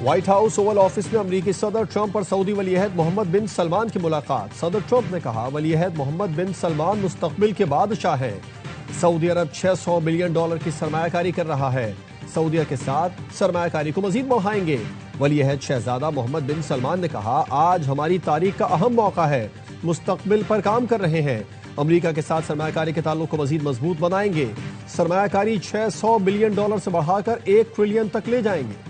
White house Oval office में अमेरिकी सदर ट्रंप और सऊदी वलीअहद मोहम्मद बिन सलमान की मुलाकात। सदर ट्रंप ने कहा, वलीअहद मोहम्मद बिन सलमान मुस्तकबिल के बादशाह हैं। सऊदी अरब $600 बिलियन की सरमायाकारी कर रहा है। सऊदीया के साथ सरमायाकारी को मजीद बढ़ाएंगे। वलीअहद शहजादा मोहम्मद बिन सलमान ने कहा, आज हमारी तारीख का अहम मौका है, मुस्तकबिल पर काम कर रहे हैं। अमेरिका के साथ सरमायाकारी के ताल्लुक को मजीद मजबूत बनाएंगे। सरमायाकारी $600 बिलियन से बढ़ाकर $1 ट्रिलियन तक ले जाएंगे।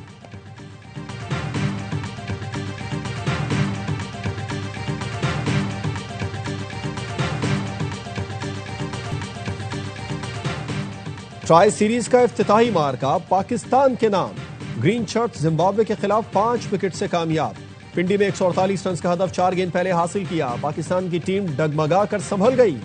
ट्राई सीरीज का इफ्तिताही मार्का पाकिस्तान के नाम। ग्रीन शर्ट जिम्बाब्वे के खिलाफ 5 विकेट से कामयाब। पिंडी में 148 रन का हदफ 4 गेंद पहले हासिल किया। पाकिस्तान की टीम डगमगा कर संभल गई।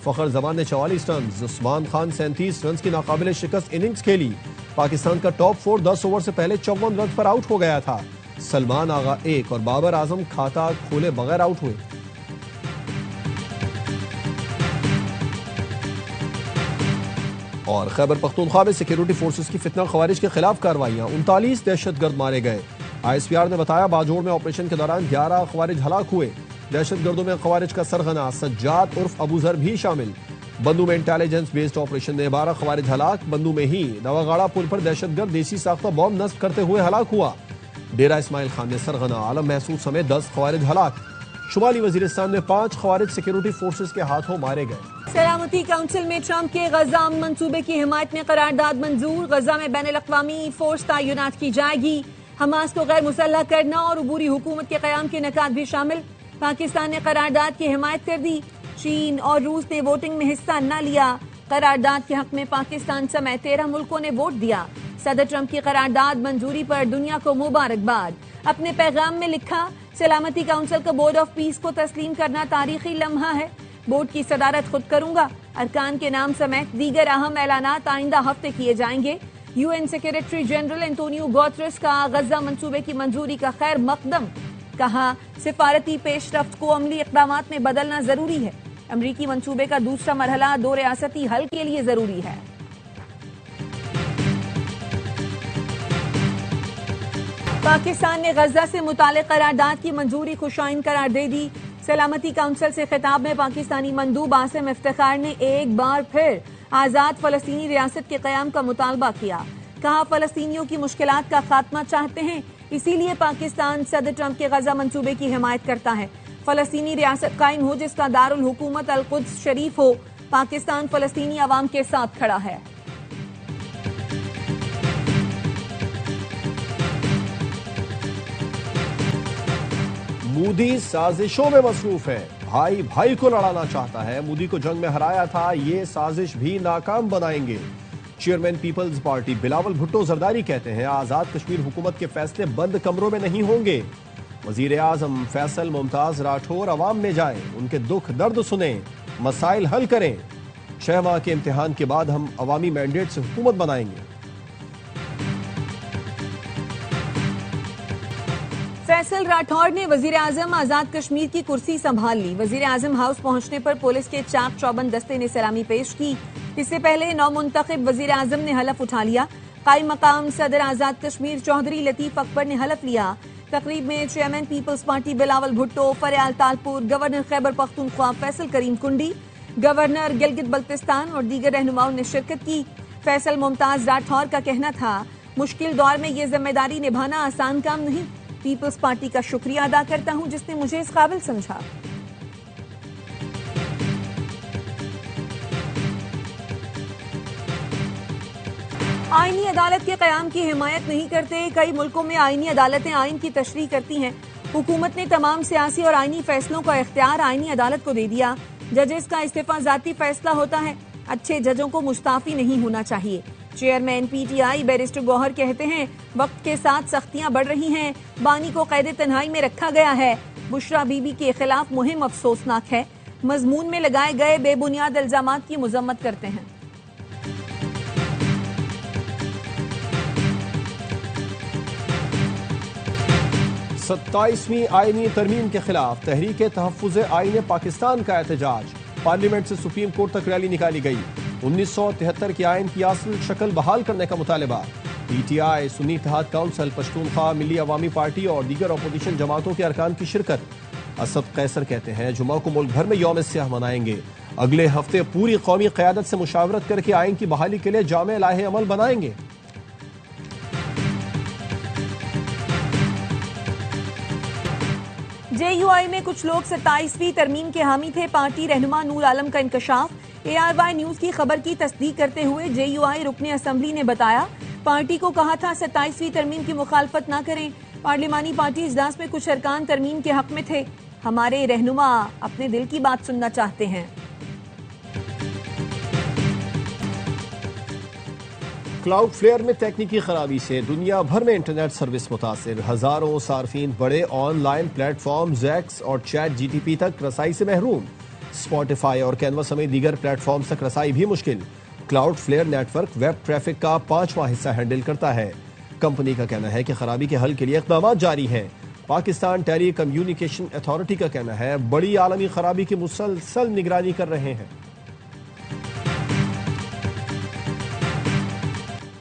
फखर जमान ने 44 रन, उस्मान खान 37 रन की नाकाबिले शिकस्त इनिंग्स खेली। पाकिस्तान का टॉप 4 10 ओवर से पहले 54 रन पर आउट हो गया था। सलमान आगा 1 और बाबर आजम खाता खोले बगैर आउट हुए। और खैबर पख्तूनख्वा में सिक्योरिटी फोर्सेस की फितना खवारिज के खिलाफ कार्रवाइयां। 39 दहशतगर्द मारे गए। ISPR ने बताया, बाजोड़ में ऑपरेशन के दौरान 11 खवारिज हलाक हुए। दहशतगर्दों में खवारिज का सरगना सज्जाद उर्फ अबू जर भी शामिल। बंदू में इंटेलिजेंस बेस्ड ऑपरेशन में 12 खवारिज हलाक। बंदू में ही नवागाड़ा पुल पर दहशतगर्द देसी साख्ता बॉम्ब नस्ब करते हुए हलाक हुआ। डेरा इस्माइल खान में सरगना आलम महसूद समेत 10 खवारिज हलाक। शुमाली वजीरिस्तान में 5 खवारिज सिक्योरिटी फोर्सेस के हाथों मारे गए। सलामती काउंसिल में ट्रंप के गजा मंसूबे की हिमायत में करारदाद मंजूर। गजा में बैनुल-अक़वामी फोर्स तैनात की जाएगी। हमास को गैर मुसल्लह करना और उबूरी हुकूमत के क़याम के निकात भी शामिल। पाकिस्तान ने करारदाद की हिमायत कर दी। चीन और रूस ने वोटिंग में हिस्सा न लिया। करारदाद के हक में पाकिस्तान समेत 13 मुल्कों ने वोट दिया। सदर ट्रंप की करारदाद मंजूरी पर दुनिया को मुबारकबाद। अपने पैगाम में लिखा, सलामती काउंसिल को बोर्ड ऑफ पीस को तस्लीम करना तारीखी लम्हा है। बोर्ड की सदारत खुद करूंगा। अरकान के नाम समेत दीगर अहम ऐलानात आइंदा हफ्ते किए जाएंगे। UN secretary general Antonio Guterres का गजा मंसूबे की मंजूरी का खैर मकदम। कहा, सिफारती पेशरफ्त को अमली इक़दामात में बदलना जरूरी है। अमरीकी मंसूबे का दूसरा मरहला 2 रियासती हल के लिए जरूरी है। पाकिस्तान ने गजा से मुतालिक करारदाद की मंजूरी खुशाइन करार दे दी। सलामती काउंसिल से खिताब में पाकिस्तानी मंदूब आसिम इफ्तिखार ने एक बार फिर आजाद फलस्तीनी रियासत के कयाम का मुतालबा किया। कहा, फलस्तीनियों की मुश्किलात का खात्मा चाहते हैं, इसीलिए पाकिस्तान सदर ट्रंप के गजा मंसूबे की हिमायत करता है। फलस्तीनी रियासत कायम हो जिसका दारुल हुकूमत अल-कुद्स शरीफ हो। पाकिस्तान फलस्तीनी अवाम के साथ खड़ा है। मोदी साजिशों में मसरूफ है। भाई भाई को लड़ाना चाहता है। मोदी को जंग में हराया था, ये साजिश भी नाकाम बनाएंगे। चेयरमैन पीपल्स पार्टी बिलावल भुट्टो जरदारी कहते हैं, आजाद कश्मीर हुकूमत के फैसले बंद कमरों में नहीं होंगे। वजीर आजम फैसल मुमताज राठौर अवाम में जाए, उनके दुख दर्द सुने, मसाइल हल करें। 6 माह के इम्तिहान के बाद हम अवामी मैंडेट से हुकूमत बनाएंगे। फैसल राठौर ने वजीर आजम आजाद कश्मीर की कुर्सी संभाल ली। वजीर आजम हाउस पहुंचने पर पुलिस के चाक चौबंद दस्ते ने सलामी पेश की। इससे पहले नौमुंतखब वजीर आजम ने हलफ उठा लिया। कायम मकाम सदर आजाद कश्मीर चौधरी लतीफ अकबर ने हलफ लिया। तकरीब में chairman peoples Party Bilawal Bhutto, Faryal Talpur, governor Khyber Pakhtunkhwa Faisal Karim Kundi, governor Gilgit Baltistan और दीगर रहनुमाओं ने शिरकत की। फैसल मुमताज राठौर का कहना था, मुश्किल दौर में ये जिम्मेदारी निभाना आसान काम नहीं। पीपल्स पार्टी का शुक्रिया अदा करता हूं जिसने मुझे इस काबिल समझा। आईनी अदालत के कयाम की हिमायत नहीं करते। कई मुल्कों में आईनी अदालतें आइन की तशरीह करती हैं। हुकूमत ने तमाम सियासी और आईनी फैसलों का इख्तियार आईनी अदालत को दे दिया। जजेस का इस्तीफा जाती फैसला होता है। अच्छे जजों को मुस्ताफी नहीं होना चाहिए। चेयरमैन PTI बैरिस्टर गौहर कहते हैं, वक्त के साथ सख्तियां बढ़ रही हैं। बानी को कैद तन्हाई में रखा गया है। बुशरा बीबी के खिलाफ मुहिम अफसोसनाक है। मजमून में लगाए गए बेबुनियाद इल्जामात की मुजम्मत करते हैं। सत्ताईसवीं आईनी तरमीम के खिलाफ तहरीक तहफ़्फ़ुज़ आईन पाकिस्तान का एहतजाज। पार्लियामेंट से सुप्रीम कोर्ट तक रैली निकाली गई। 1973 के आइन की असल शक्ल बहाल करने का मुतालबा। PTI, सुन्नी इत्तेहाद काउंसिल, पश्तूनख्वा मिली अवामी पार्टी और दीगर अपोजिशन जमातों के अरकान की शिरकत। असद कैसर कहते हैं जुमा को मुल्क भर में यौम सियाह मनाएंगे। अगले हफ्ते पूरी कौमी क़यादत से मुशावरत करके आइन की बहाली के लिए जामे लाहे अमल बनाएंगे। JUI में कुछ लोग 27वीं तरमीम के हामी थे। पार्टी रहनुमा नूर आलम का इंकशाफ। ARY न्यूज की खबर की तस्दीक करते हुए JUI रुकने असम्बली ने बताया, पार्टी को कहा था 27वीं तरमीम की मुखालफत न करें। पार्लिमानी पार्टी इजलास में कुछ अरकान तरमीम के हक में थे। हमारे रहनुमा अपने दिल की बात सुनना चाहते हैं। क्लाउड फ्लेयर में तकनीकी खराबी से दुनिया भर में इंटरनेट सर्विस मुतासिर। हजारों सार्फिन बड़े ऑनलाइन प्लेटफॉर्म जैक्स और चैट GTP तक रसाई से महरूम। स्पॉटिफाई और कैनवा समेत दीगर प्लेटफॉर्म तक रसाई भी मुश्किल। Cloudflare network web traffic का 5वां हिस्सा हैंडल करता है। कंपनी का कहना है कि खराबी के हल के लिए इक़दाम जारी हैं। पाकिस्तान टेली कम्युनिकेशन अथॉरिटी का कहना है बड़ी आलमी खराबी की मुसलसल निगरानी कर रहे हैं।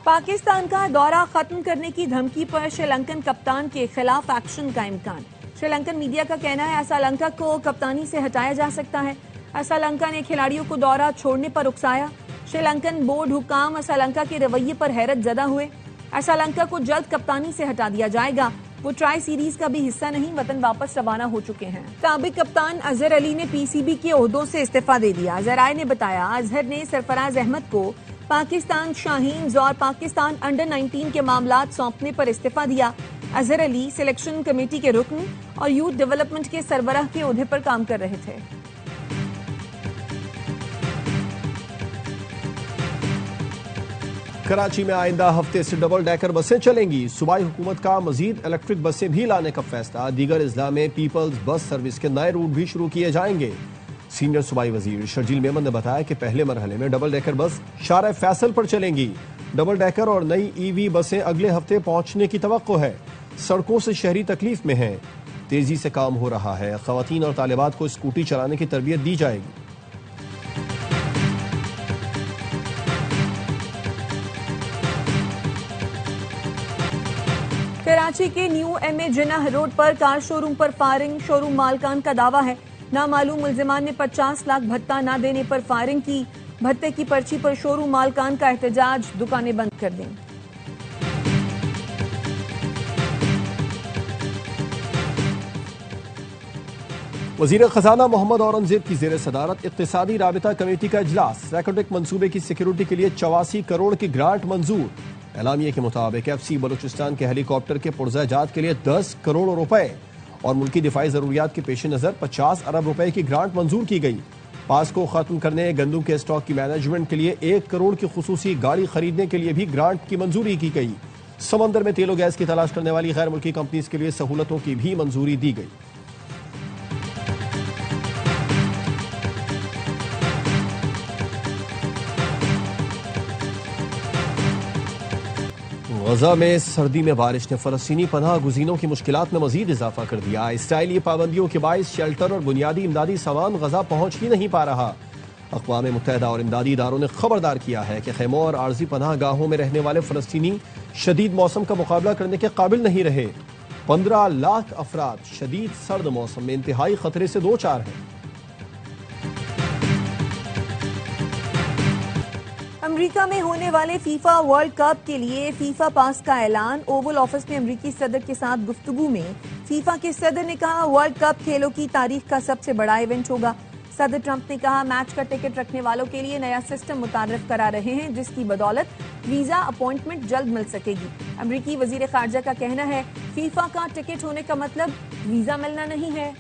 पाकिस्तान का दौरा खत्म करने की धमकी पर श्रीलंकन कप्तान के खिलाफ एक्शन का इम्कान। श्रीलंकन मीडिया का कहना है असालंका को कप्तानी से हटाया जा सकता है। असालंका ने खिलाड़ियों को दौरा छोड़ने पर उकसाया। श्रीलंकन बोर्ड हुकाम असालंका के रवैये पर हैरत जदा हुए। असालंका को जल्द कप्तानी से हटा दिया जाएगा। वो ट्राई सीरीज का भी हिस्सा नहीं, वतन वापस रवाना हो चुके हैं। साबिक कप्तान अजहर अली ने PCB के ओहदों से इस्तीफा दे दिया। जराए ने बताया अजहर ने सरफराज अहमद को पाकिस्तान शाहीन्स और पाकिस्तान अंडर 19 के मामलात सौंपने पर इस्तीफा दिया। अजहर अली सिलेक्शन कमेटी के रुकन और यूथ डेवलपमेंट के सरबराह के ओहदे पर काम कर रहे थे। कराची में आइंदा हफ्ते से डबल डेकर बसें चलेंगी। सूबाई हुकूमत का मजीद इलेक्ट्रिक बसें भी लाने का फैसला। दीगर अजला में पीपल्स बस सर्विस के नए रूट भी शुरू किए जाएंगे। सीनियर सूबाई वजीर शर्जील मेमन ने बताया कि पहले मरहले में डबल डेकर बस शारा फैसल पर चलेंगी। डबल डेकर और नई EV बसें अगले हफ्ते पहुंचने की तवक्को है। सड़कों से शहरी तकलीफ में हैं। तेजी से काम हो रहा है। खवातीन और तालिबात को स्कूटी चलाने की तरबियत दी जाएगी। कराची के न्यू MA जिन्नाह रोड पर कार शोरूम पर फायरिंग। शोरूम मालकान का दावा है नामालूम मुल्जिमान ने 50 लाख भत्ता न देने पर फायरिंग की। भत्ते की पर्ची पर शोरूम मालकान का एहतजाज, दुकानें बंद कर दी। वजीर खजाना मोहम्मद औरंगजेब की जेर सदारत इक्तिसादी राबिता कमेटी का इजलास। सेकेंड्रिक मंसूबे की सिक्योरिटी के लिए 84 करोड़ की ग्रांट मंजूर। एलामिया के मुताबिक FC बलूचिस्तान के हेलीकॉप्टर के पुर्जाजात के लिए 10 करोड़ रुपए और मुल्की दिफाई जरूरियात के पेश नजर 50 अरब रुपए की ग्रांट मंजूर की गई। पास को खत्म करने, गंदम के स्टॉक की मैनेजमेंट के लिए 1 करोड़ की खुसूसी गाड़ी खरीदने के लिए भी ग्रांट की मंजूरी की गई। समंदर में तेल और गैस की तलाश करने वाली गैर मुल्की कंपनीज के लिए सहूलतों की भी मंजूरी दी गई। गजा में सर्दी में बारिश ने फलस्तीनी पनाह गुज़ीनों की मुश्किलात में मजीद इजाफा कर दिया। इसराइली पाबंदियों के बाइस शेल्टर और बुनियादी इमदादी सामान गजा पहुंच ही नहीं पा रहा। अक़वाम मुत्तहिदा और इमदादी इदारों ने खबरदार किया है कि खैमों और आर्जी पनाह गाहों में रहने वाले फलस्तीनी शदीद मौसम का मुकाबला करने के काबिल नहीं रहे। 15 लाख अफराद शदीद सर्द मौसम में इंतहाई खतरे से दो चार हैं। अमेरिका में होने वाले फीफा वर्ल्ड कप के लिए फीफा पास का ऐलान। ओवल ऑफिस में अमेरिकी सदर के साथ गुफ्तगू में फीफा के सदर ने कहा वर्ल्ड कप खेलों की तारीख का सबसे बड़ा इवेंट होगा। सदर ट्रंप ने कहा मैच का टिकट रखने वालों के लिए नया सिस्टम मुतारिफ करा रहे हैं जिसकी बदौलत वीजा अपॉइंटमेंट जल्द मिल सकेगी। अमेरिकी वजीर खारजा का कहना है फीफा का टिकट होने का मतलब वीजा मिलना नहीं है।